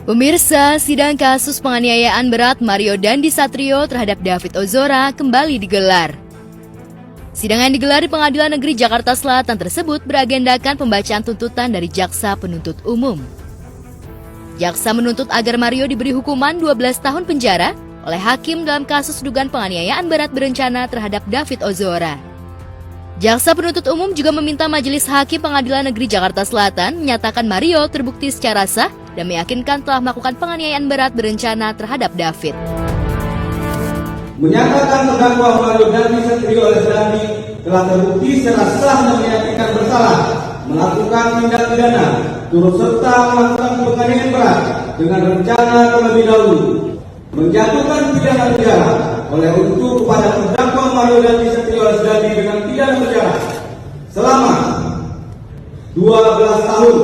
Pemirsa, sidang kasus penganiayaan berat Mario Dandi Satrio terhadap David Ozora kembali digelar. Sidang yang digelar di Pengadilan Negeri Jakarta Selatan tersebut beragendakan pembacaan tuntutan dari Jaksa Penuntut Umum. Jaksa menuntut agar Mario diberi hukuman 12 tahun penjara oleh hakim dalam kasus dugaan penganiayaan berat berencana terhadap David Ozora. Jaksa Penuntut Umum juga meminta Majelis Hakim Pengadilan Negeri Jakarta Selatan menyatakan Mario terbukti secara sah dan meyakinkan telah melakukan penganiayaan berat berencana terhadap David. Menyatakan terdakwa Mario Dandi Satrio alias Dandi telah terbukti secara sah dan meyakinkan bersalah melakukan tindak pidana turut serta melakukan penganiayaan berat dengan rencana terlebih dahulu, menjatuhkan pidana penjara oleh untuk kepada terdakwa Mario Dandi Satrio alias Dandi dengan pidana penjara selama 12 tahun.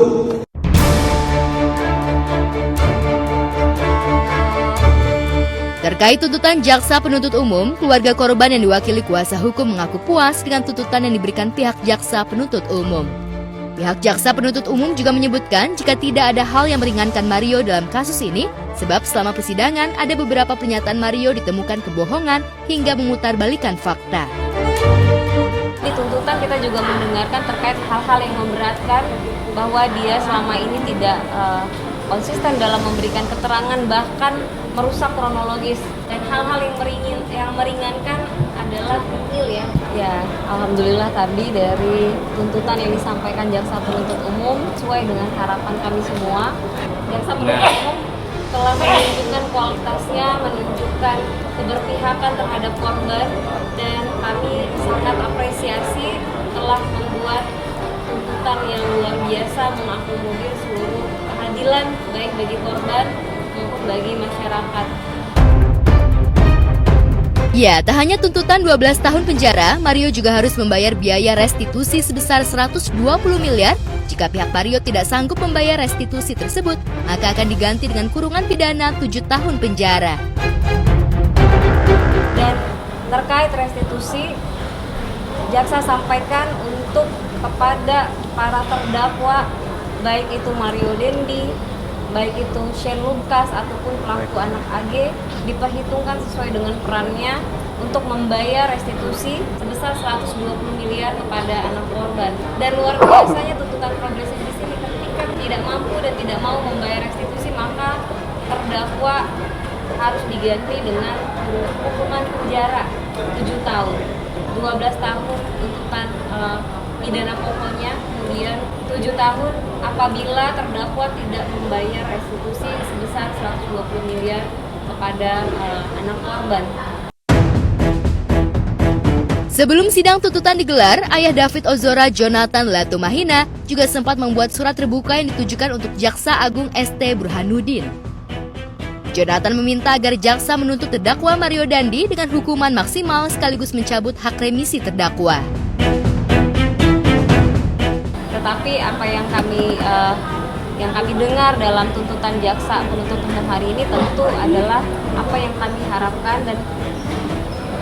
Terkait tuntutan Jaksa Penuntut Umum, keluarga korban yang diwakili kuasa hukum mengaku puas dengan tuntutan yang diberikan pihak Jaksa Penuntut Umum. Pihak Jaksa Penuntut Umum juga menyebutkan jika tidak ada hal yang meringankan Mario dalam kasus ini, sebab selama persidangan ada beberapa pernyataan Mario ditemukan kebohongan hingga memutarbalikkan fakta. Di tuntutan kita juga mendengarkan terkait hal-hal yang memberatkan bahwa dia selama ini tidak konsisten dalam memberikan keterangan, bahkan merusak kronologis, dan hal-hal yang meringankan adalah nihil ya. Alhamdulillah tadi dari tuntutan yang disampaikan Jaksa Penuntut Umum sesuai dengan harapan kami semua. Jaksa Penuntut Umum telah menunjukkan kualitasnya, menunjukkan keberpihakan terhadap korban, dan kami sangat apresiasi telah membuat tuntutan yang luar biasa mengakomodir seluruh keadilan baik bagi korban maupun bagi masyarakat. Ya, tak hanya tuntutan 12 tahun penjara, Mario juga harus membayar biaya restitusi sebesar 120 miliar. Jika pihak Mario tidak sanggup membayar restitusi tersebut, maka akan diganti dengan kurungan pidana 7 tahun penjara. Dan terkait restitusi, jaksa sampaikan untuk kepada para terdakwa, baik itu Mario Dandi, baik itu Shane Lucas ataupun pelaku anak AG, diperhitungkan sesuai dengan perannya untuk membayar restitusi sebesar 120 miliar kepada anak korban. Dan luar biasanya tuntutan progresif di sini, ketika tidak mampu dan tidak mau membayar restitusi, maka terdakwa harus diganti dengan hukuman penjara 7 tahun, 12 tahun tuntutan pidana pokoknya, kemudian 7 tahun apabila terdakwa tidak membayar restitusi sebesar 120 miliar kepada anak korban. Sebelum sidang tuntutan digelar, ayah David Ozora, Jonathan Latumahina, juga sempat membuat surat terbuka yang ditujukan untuk Jaksa Agung ST Burhanuddin. Jonathan meminta agar jaksa menuntut terdakwa Mario Dandi dengan hukuman maksimal sekaligus mencabut hak remisi terdakwa. Tetapi apa yang kami dengar dalam tuntutan Jaksa Penuntut Umum hari ini tentu adalah apa yang kami harapkan, dan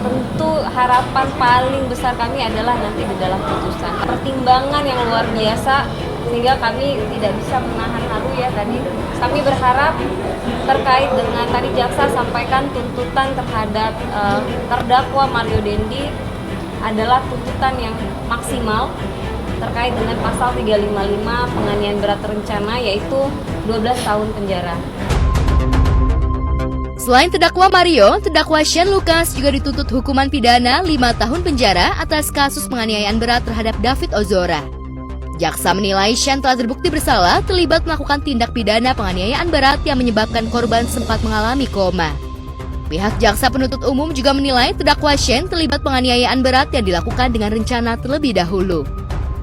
tentu harapan paling besar kami adalah nanti di dalam putusan. Pertimbangan yang luar biasa sehingga kami tidak bisa menahan haru ya tadi. Kami berharap terkait dengan tadi jaksa sampaikan tuntutan terhadap terdakwa Mario Dandi adalah tuntutan yang maksimal terkait dengan pasal 355 penganiayaan berat terencana, yaitu 12 tahun penjara. Selain terdakwa Mario, terdakwa Shane Lucas juga dituntut hukuman pidana 5 tahun penjara atas kasus penganiayaan berat terhadap David Ozora. Jaksa menilai Shane telah terbukti bersalah terlibat melakukan tindak pidana penganiayaan berat yang menyebabkan korban sempat mengalami koma. Pihak Jaksa Penuntut Umum juga menilai terdakwa Shane terlibat penganiayaan berat yang dilakukan dengan rencana terlebih dahulu.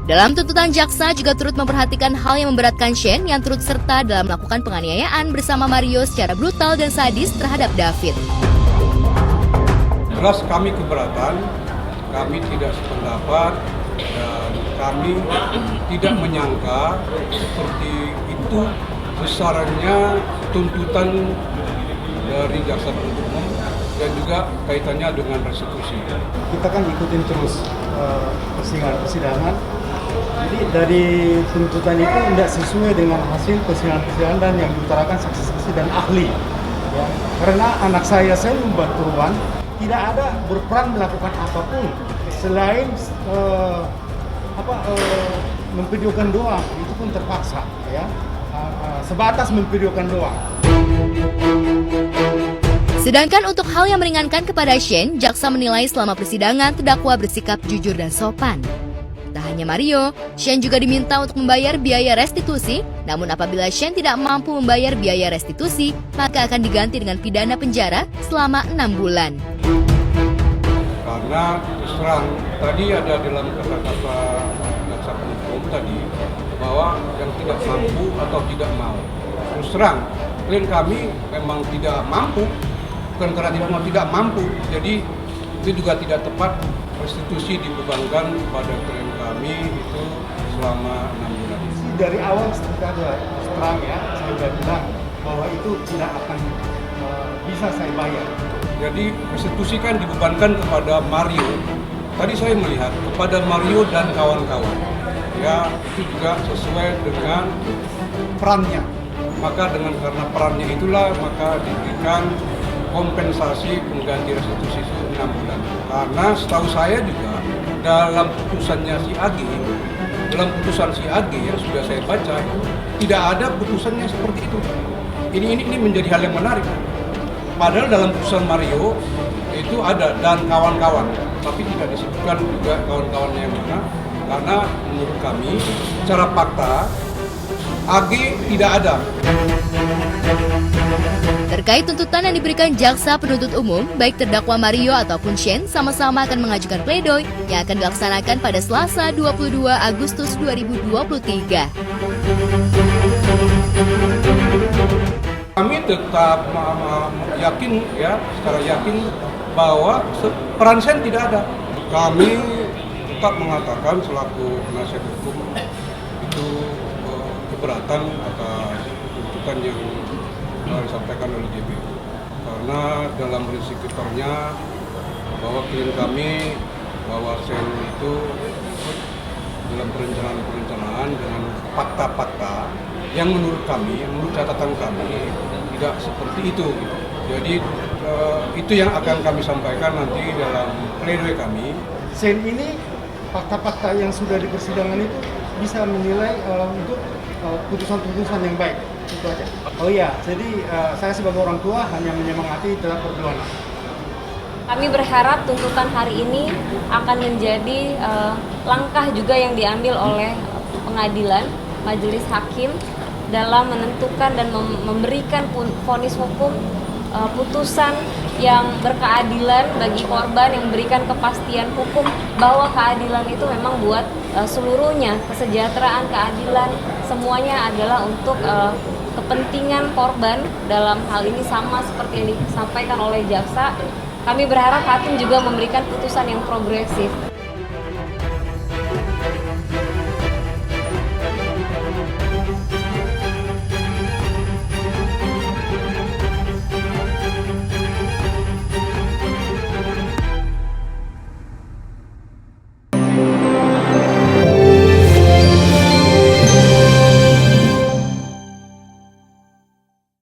Dalam tuntutan jaksa juga turut memperhatikan hal yang memberatkan Shane yang turut serta dalam melakukan penganiayaan bersama Mario secara brutal dan sadis terhadap David. Jelas kami keberatan, kami tidak sependapat, dan kami tidak menyangka seperti itu besarannya tuntutan dari Jaksa Penuntut Umum dan juga kaitannya dengan restitusi. Kita kan ikutin terus persidangan Jadi dari tuntutan itu tidak sesuai dengan hasil persidangan yang diutarakan saksi-saksi dan ahli. Ya. Karena anak saya membuat korban tidak ada berperan melakukan apapun selain memvideokan doang, itu pun terpaksa, ya. Sebatas memvideokan doang. Sedangkan untuk hal yang meringankan kepada Shane, jaksa menilai selama persidangan terdakwa bersikap jujur dan sopan. Tak hanya Mario, Shane juga diminta untuk membayar biaya restitusi, namun apabila Shane tidak mampu membayar biaya restitusi, maka akan diganti dengan pidana penjara selama 6 bulan. Karena terus terang, tadi ada dalam kata-kata jaksa penuntut umum tadi, bahwa yang tidak mampu atau tidak mau. Terus terang, klien kami memang tidak mampu, bukan karena tidak mampu, jadi itu juga tidak tepat. Restitusi dibebankan kepada klien kami itu selama 6 bulan. Dari awal sudah terang, ya, saya sudah bilang bahwa itu tidak akan bisa saya bayar. Jadi restitusi kan dibebankan kepada Mario. Tadi saya melihat kepada Mario dan kawan-kawan. Ya, itu juga sesuai dengan perannya. Maka karena perannya itulah maka diberikan kompensasi pengganti restitusi itu 6 bulan. Karena setahu saya juga dalam putusannya si AG, dalam putusan si AG yang sudah saya baca, tidak ada putusannya seperti itu. Ini menjadi hal yang menarik. Padahal dalam putusan Mario itu ada dan kawan-kawan, tapi tidak disebutkan juga kawan-kawannya yang mana. Karena menurut kami secara fakta AG tidak ada. Terkait tuntutan yang diberikan jaksa penuntut umum, baik terdakwa Mario ataupun Shane sama-sama akan mengajukan pledoi yang akan dilaksanakan pada Selasa 22 Agustus 2023. Kami tetap yakin, ya, secara yakin bahwa peran Shane tidak ada. Kami tetap mengatakan selaku penasihat hukum itu keberatan atas tuntutan yang disampaikan oleh JPU. Karena dalam risikonya bahwa klien kami bahwa Shane itu dalam perencanaan dengan fakta-fakta yang menurut kami, menurut catatan kami tidak seperti itu. Jadi itu yang akan kami sampaikan nanti dalam pledoi kami. Shane ini fakta-fakta yang sudah di persidangan itu bisa menilai untuk putusan-putusan yang baik. Itu aja. Oh iya, jadi saya sebagai orang tua hanya menyemangati tetap berdoa. Kami berharap tuntutan hari ini akan menjadi langkah juga yang diambil oleh pengadilan, majelis hakim dalam menentukan dan memberikan vonis hukum, putusan yang berkeadilan bagi korban, yang memberikan kepastian hukum bahwa keadilan itu memang buat seluruhnya, kesejahteraan, keadilan, semuanya adalah untuk kepentingan korban. Dalam hal ini sama seperti yang disampaikan oleh jaksa, kami berharap hakim juga memberikan putusan yang progresif.